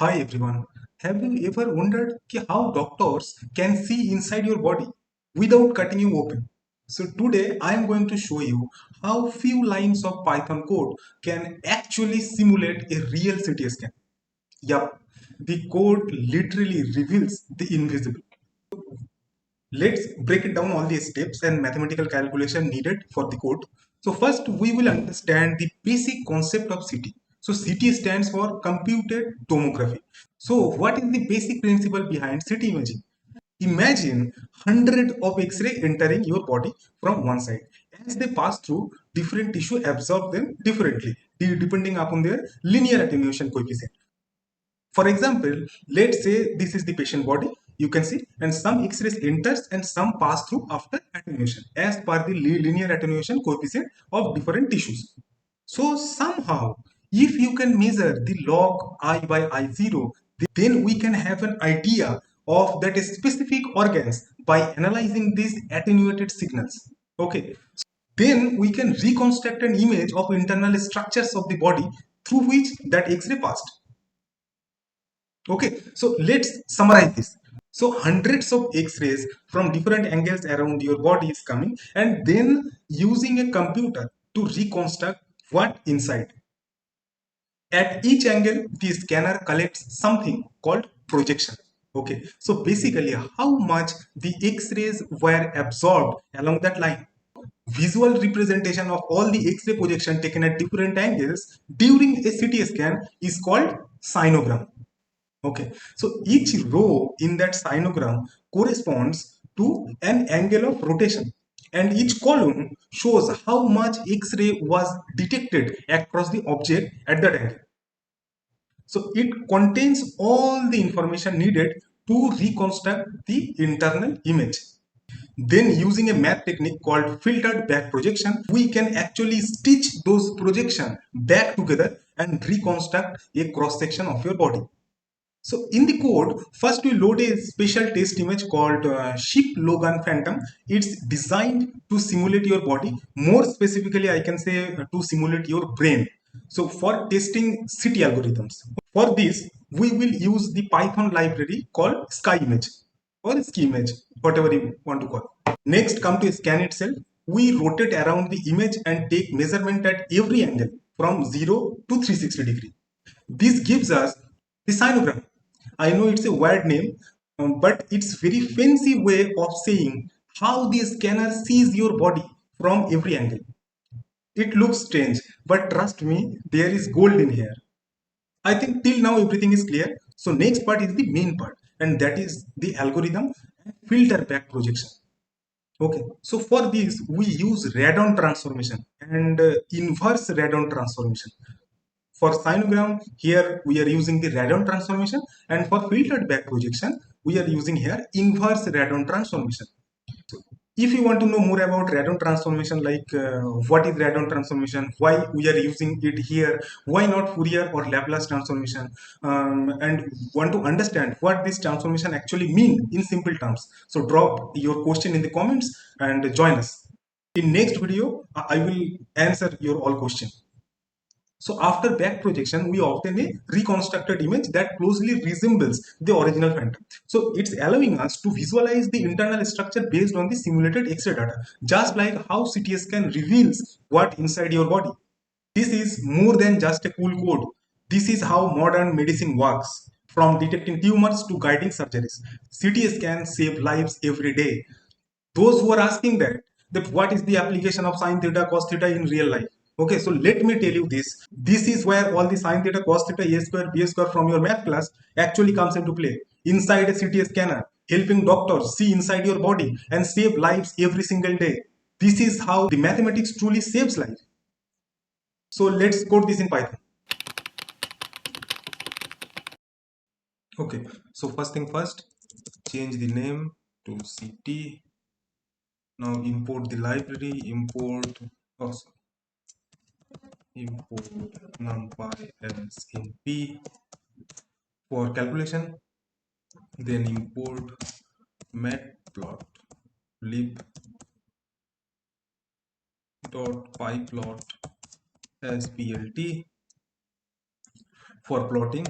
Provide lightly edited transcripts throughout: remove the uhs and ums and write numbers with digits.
Hi everyone. Have you ever wondered how doctors can see inside your body without cutting you open? So today I am going to show you how few lines of Python code can actually simulate a real CT scan. Yup, the code literally reveals the invisible. Let's break it down all the steps and mathematical calculation needed for the code. So first we will understand the basic concept of CT. So CT stands for computed tomography. So what is the basic principle behind CT imaging? Imagine hundred of X-ray entering your body from one side. As they pass through, different tissue absorb them differently, depending upon their linear attenuation coefficient. For example, let's say this is the patient body, you can see, and some X-rays enters and some pass through after attenuation as per the linear attenuation coefficient of different tissues. So somehow, if you can measure the log I by I0, then we can have an idea of that specific organs by analyzing these attenuated signals. Okay, then we can reconstruct an image of internal structures of the body through which that X-ray passed. Okay, so let's summarize this. So hundreds of X-rays from different angles around your body is coming, and then using a computer to reconstruct what inside. At each angle, the scanner collects something called projection. Okay, so basically how much the X-rays were absorbed along that line. Visual representation of all the X-ray projection taken at different angles during a CT scan is called sinogram. Okay, so each row in that sinogram corresponds to an angle of rotation, and each column shows how much X-ray was detected across the object at that angle. So it contains all the information needed to reconstruct the internal image. Then using a math technique called filtered back projection, we can actually stitch those projections back together and reconstruct a cross section of your body. So in the code, first we load a special test image called Shepp Logan Phantom. It's designed to simulate your body. More specifically, I can say to simulate your brain. So for testing CT algorithms. For this, we will use the Python library called SkyImage or SkyImage, whatever you want to call. Next, come to scan itself. We rotate around the image and take measurement at every angle from 0 to 360 degree. This gives us the sinogram. I know it's a weird name, but it's very fancy way of saying how the scanner sees your body from every angle. It looks strange, but trust me, there is gold in here. I think till now everything is clear. So next part is the main part, and that is the algorithm and filter back projection. Okay, so for this we use radon transformation and inverse radon transformation. For sinogram, here we are using the radon transformation, and for filtered back projection, we are using here inverse radon transformation. If you want to know more about radon transformation, like what is radon transformation, why we are using it here, why not Fourier or Laplace transformation, and want to understand what this transformation actually mean in simple terms, so drop your question in the comments and join us. In next video, I will answer your all questions. So after back projection, we obtain a reconstructed image that closely resembles the original phantom. So it's allowing us to visualize the internal structure based on the simulated X-ray data, just like how CT scan reveals what inside your body. This is more than just a cool code. This is how modern medicine works. From detecting tumors to guiding surgeries, CT scans save lives every day. Those who are asking that what is the application of sine theta cos theta in real life. Okay, so let me tell you this is where all the sine theta cos theta a square b square from your math class actually comes into play inside a CT scanner, helping doctors see inside your body and save lives every single day. This is how the mathematics truly saves life. So let's code this in Python. Okay, so first thing first, change the name to CT. Now import the library, import, oh, import numpy as in p for calculation, then import matplotlib.pyplot as plt for plotting,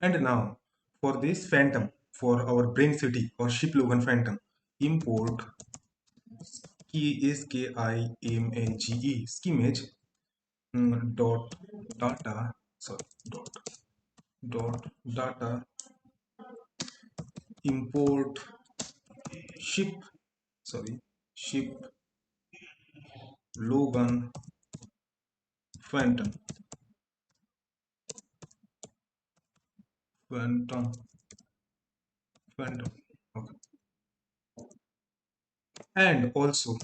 And now for this phantom, for our brain city or Shepp Logan phantom, import key is KIMAGE schemage dot data, sorry, dot data, import ship, sorry, Shepp Logan phantom, phantom, phantom. Okay. And also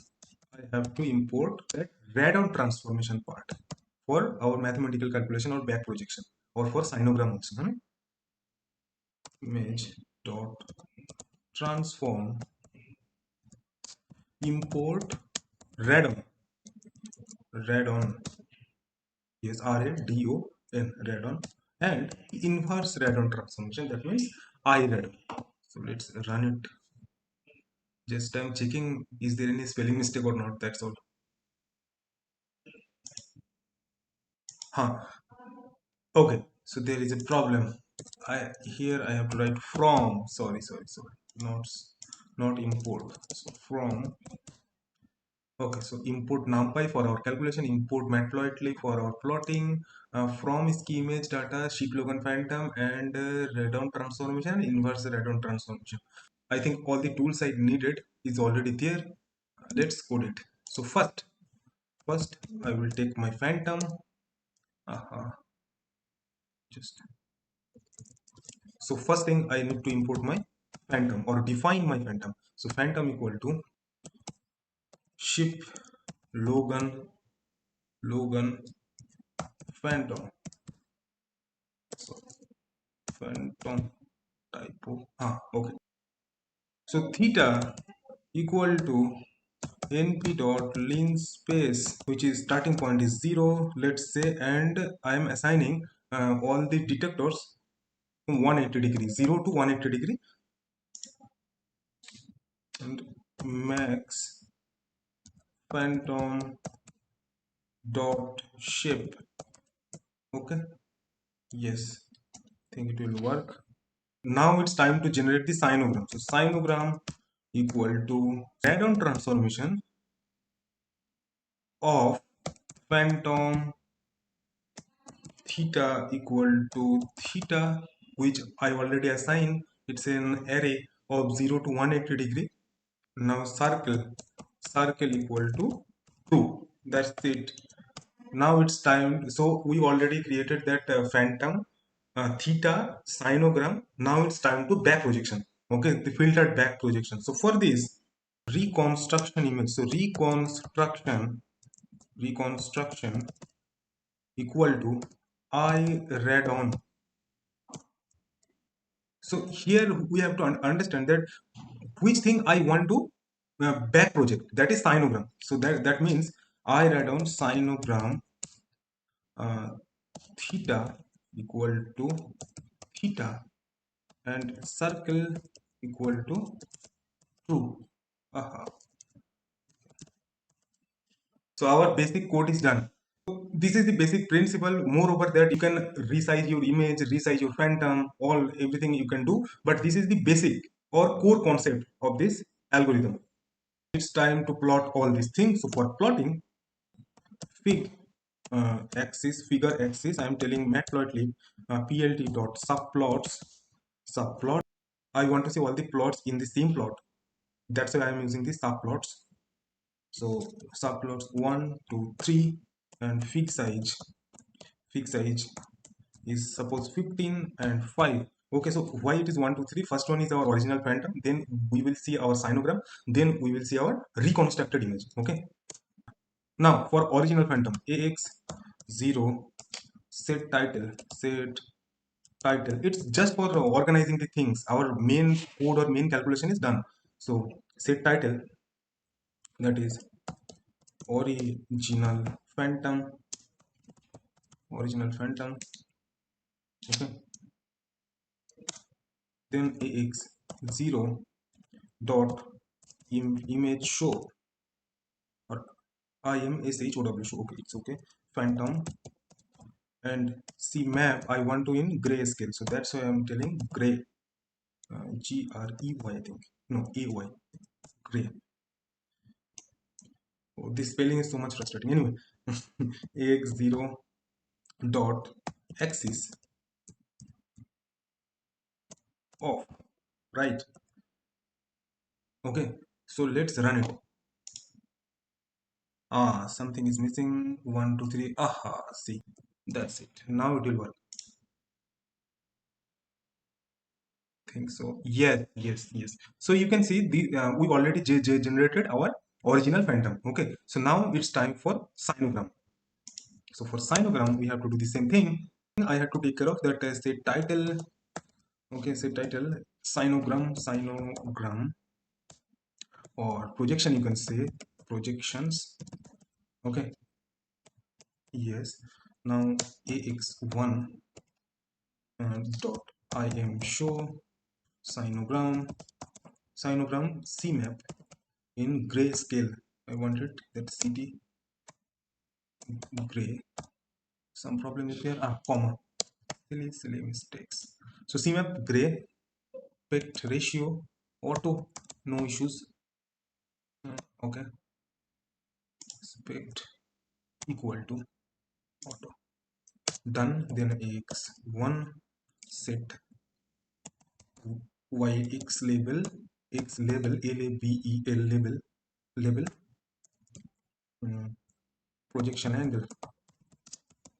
I have to import that radon transformation part for our mathematical calculation or back projection or for sinogram also. Image dot transform, import radon, radon, yes, radon, radon, and inverse radon transformation, that means I radon. So let's run it. Just I'm checking is there any spelling mistake or not, that's all. Huh. Okay, so there is a problem. Here I have to write from, sorry, not not import, so from. Okay, so import numpy for our calculation, import matplotlib for our plotting, from schemage data, Shepp Logan phantom, and radon transformation, inverse radon transformation. I think all the tools I needed is already there. Let's code it. So first I will take my phantom. Uh, just so first thing I need to import my phantom or define my phantom. So phantom equal to Shepp Logan phantom. So phantom typo. Okay. So theta equal to np dot linspace, which is starting point is 0, let's say, and I am assigning all the detectors 180 degree, 0 to 180 degree, and max phantom dot shape. Okay, yes, think it will work. Now it's time to generate the sinogram. So sinogram equal to radon transformation of phantom theta equal to theta, which I already assigned. It's an array of 0 to 180 degree. Now circle equal to true. That's it. Now it's time. So we already created that phantom theta sinogram. Now it's time to back projection. Okay, the filtered back projection. So for this reconstruction image, so reconstruction equal to I read on. So here we have to understand that which thing I want to back project, that is sinogram. So that means I write down sinogram uh, theta equal to theta and circle equal to true. Aha. So our basic code is done. So this is the basic principle. Moreover, that you can resize your image, resize your phantom, all everything you can do. But this is the basic or core concept of this algorithm. It's time to plot all these things. So for plotting, fig axis, figure axis, I am telling matplotlib plt dot subplot. I want to see all the plots in the same plot. That's why I am using the subplots. So subplots 1, 2, 3, and fig size is suppose 15 and 5. Okay, so why it is 1, 2, 3? First one is our original phantom, then we will see our sinogram, then we will see our reconstructed image. Okay, now for original phantom ax0 set title, it's just for organizing the things. Our main code or main calculation is done. So set title, that is original phantom, okay, then ax0 dot image show or imshow show. Okay, it's okay, phantom and see map I want to in grayscale, so that's why I'm telling gray, Grey, I think, no, AY, gray. Oh, this spelling is so much frustrating. Anyway, AX0 dot axis off, right? Okay, so let's run it. Something is missing. 1 2 3. Aha, see, that's it. Now it will work. Think so. Yes, yes, yes. So you can see the we already generated our original phantom. Okay, so now it's time for sinogram. So for sinogram, we have to do the same thing. I have to take care of that. Say title. Okay, say title sinogram, or projection. You can say projections. Okay. Yes. Now ax1 dot im show sinogram cmap in grayscale. I want it that cd gray. Some problem is there. Comma. Silly mistakes. So cmap gray, aspect ratio auto, no issues. Okay, aspect equal to auto, done. Then x1 set y x label label um, projection angle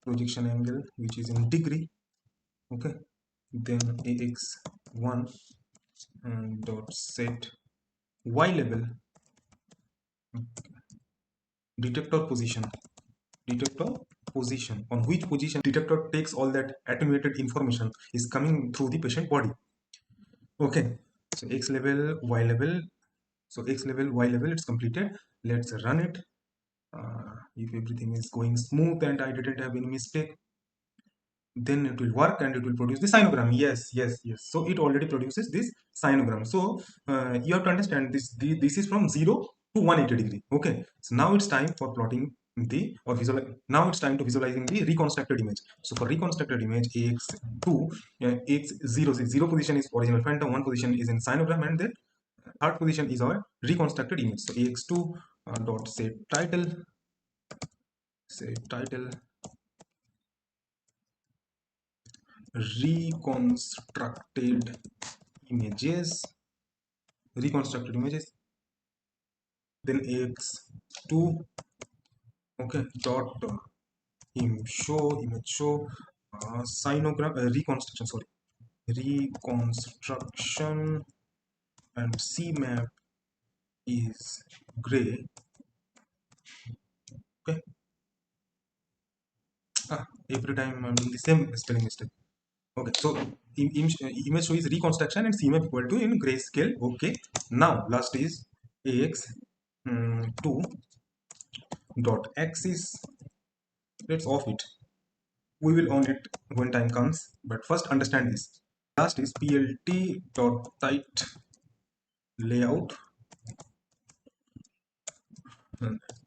which is in degree. Okay, then ax1 dot set y level detector position, detector position, on which position detector takes all that attenuated information is coming through the patient body. Okay, so x level y level, so x level y level, it's completed. Let's run it. If everything is going smooth and I didn't have any mistake, then it will work and it will produce the sinogram. Yes, yes, yes. So it already produces this sinogram. So you have to understand this. This is from 0 to 180 degree. Okay. So now it's time for plotting the or visual. Now it's time to visualizing the reconstructed image. So for reconstructed image, AX2, X0 is 0 position is original phantom, 1 position is in sinogram, and then third position is our reconstructed image. So AX2 dot say title reconstructed images, then x2, okay, dot image show sinogram, reconstruction, sorry, reconstruction, and cmap is gray. Okay, every time I'm doing the same spelling mistake. Okay, so image show is reconstruction and cmap equal to in grayscale. Okay, now last is ax2 dot axis. Let's off it. We will on it when time comes, but first understand this. Last is plt dot tight layout,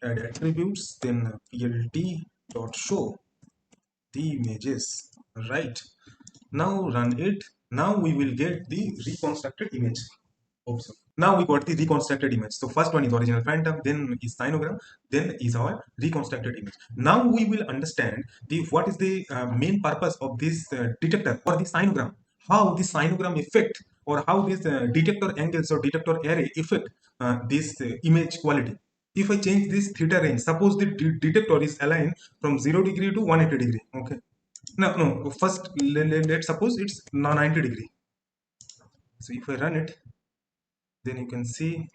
add attributes, then plt dot show the images. Right, now run it. Now we will get the reconstructed image. Oops. Now we got the reconstructed image. So first one is original phantom, then is sinogram, then is our reconstructed image. Now we will understand the what is the main purpose of this detector or the sinogram. How the sinogram effect or how this detector angles or detector array affect this image quality. If I change this theta range, suppose the detector is aligned from 0 degree to 180 degree. Okay. No. First, let's suppose it's 90 degree. So if I run it, then you can see,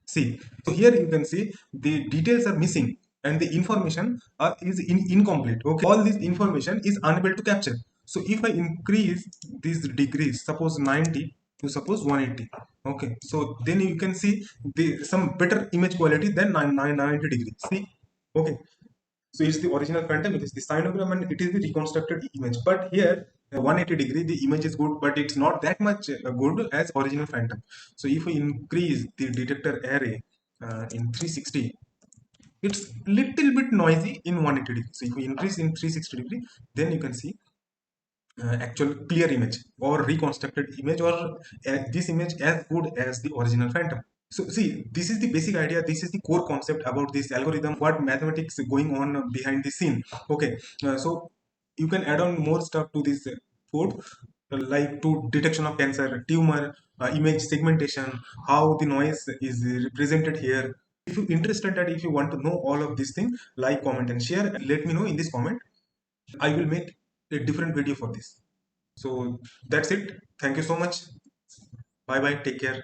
so here you can see the details are missing and the information is incomplete. Okay, all this information is unable to capture. So if I increase these degrees, suppose 90 to suppose 180, okay, so then you can see the some better image quality than 90 degrees. See, okay, so it's the original phantom, it is the sinogram, and it is the reconstructed image. But here, 180 degree, the image is good, but it's not that much good as original phantom. So if we increase the detector array in 360, it's little bit noisy in 180 degree. So if you increase in 360 degree, then you can see actual clear image or reconstructed image, or this image as good as the original phantom. So see, this is the basic idea, this is the core concept about this algorithm, what mathematics going on behind the scene. Okay, so you can add on more stuff to this code, like to detection of cancer, tumor, image segmentation, how the noise is represented here. If you're interested, that if you want to know all of these things, like, comment and share, let me know in this comment. I will make a different video for this. So that's it. Thank you so much. Bye bye. Take care.